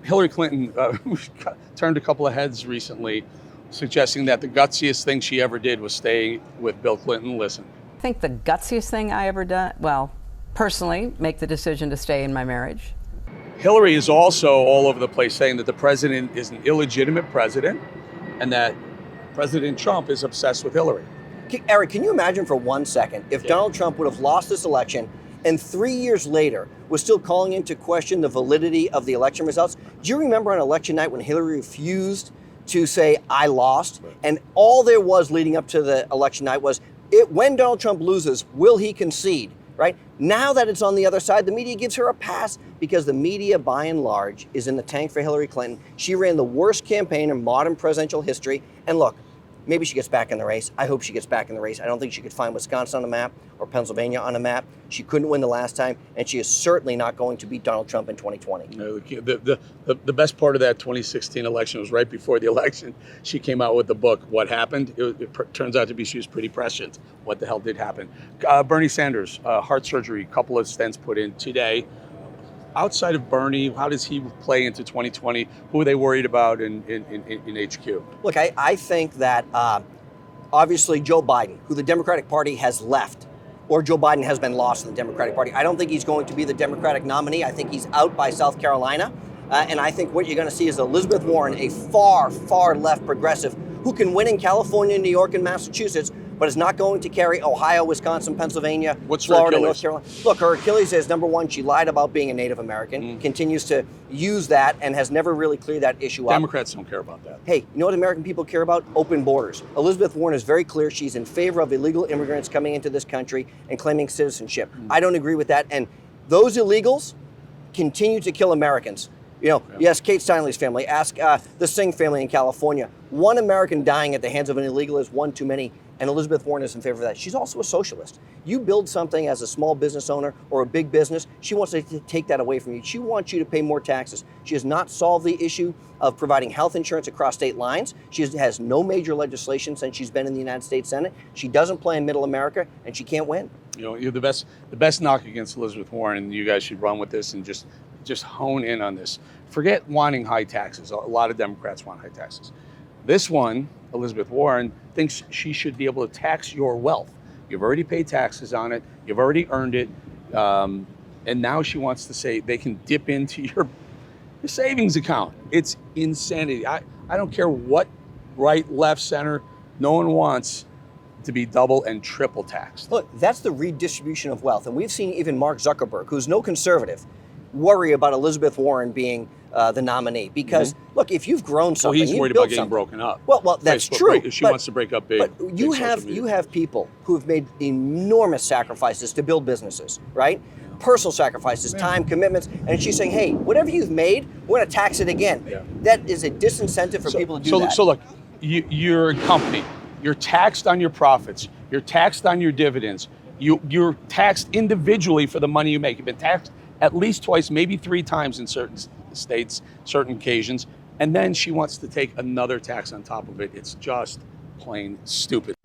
Hillary Clinton turned a couple of heads recently, suggesting that the gutsiest thing she ever did was stay with Bill Clinton. Listen. I think the gutsiest thing I ever done, well, personally, make the decision to stay in my marriage. Hillary is also all over the place saying that the president is an illegitimate president and that President Trump is obsessed with Hillary. Eric, can you imagine for 1 second if Donald Trump would have lost this election and 3 years later was still calling into question the validity of the election results? Do you remember on election night when Hillary refused to say, I lost? And all there was leading up to the election night was, when Donald Trump loses, will he concede? Right? Now that it's on the other side, the media gives her a pass because the media, by and large, is in the tank for Hillary Clinton. She ran the worst campaign in modern presidential history. And look, maybe she gets back in the race. I hope she gets back in the race. I don't think she could find Wisconsin on the map or Pennsylvania on the map. She couldn't win the last time, and she is certainly not going to beat Donald Trump in 2020. The best part of that 2016 election was right before the election. She came out with the book, What Happened? It turns out to be she was pretty prescient. What the hell did happen? Bernie Sanders, heart surgery, couple of stents put in today. Outside of Bernie, how does he play into 2020? Who are they worried about in HQ? Look, I think that obviously Joe Biden, who the Democratic Party has left, or Joe Biden has been lost in the Democratic Party. I don't think he's going to be the Democratic nominee. I think he's out by South Carolina. And I think what you're going to see is Elizabeth Warren, a far, far left progressive who can win in California, New York, and Massachusetts, but is not going to carry Ohio, Wisconsin, Pennsylvania, Florida, North Carolina. Look, her Achilles is, number one, she lied about being a Native American, continues to use that, and has never really cleared that issue up. Democrats don't care about that. Hey, you know what American people care about? Open borders. Elizabeth Warren is very clear. She's in favor of illegal immigrants coming into this country and claiming citizenship. I don't agree with that. And those illegals continue to kill Americans. You know, yes, Kate Steinle's family. Ask the Singh family in California. One American dying at the hands of an illegal is one too many, and Elizabeth Warren is in favor of that. She's also a socialist. You build something as a small business owner or a big business, she wants to take that away from you. She wants you to pay more taxes. She has not solved the issue of providing health insurance across state lines. She has no major legislation since she's been in the United States Senate. She doesn't play in middle America, and she can't win. You know, you're the best knock against Elizabeth Warren, and you guys should run with this and just hone in on this. Forget wanting high taxes. A lot of Democrats want high taxes. This one, Elizabeth Warren, thinks she should be able to tax your wealth. You've already paid taxes on it. You've already earned it. And now she wants to say they can dip into your savings account. It's insanity. I don't care what right, left, center. No one wants to be double and triple taxed. Look, that's the redistribution of wealth. And we've seen even Mark Zuckerberg, who's no conservative, worry about Elizabeth Warren being the nominee. Because, look, if you've grown something, he's worried about getting broken up. Well, that's true. She wants to break up big. But you have people who have made enormous sacrifices to build businesses, right? Personal sacrifices, time, commitments, and she's saying, hey, whatever you've made, we're going to tax it again. Yeah. That is a disincentive for people to do that. So look, you're a company. You're taxed on your profits. You're taxed on your dividends. You're taxed individually for the money you make. You've been taxed at least twice, maybe 3 times in certain states, certain occasions. And then she wants to take another tax on top of it. It's just plain stupid.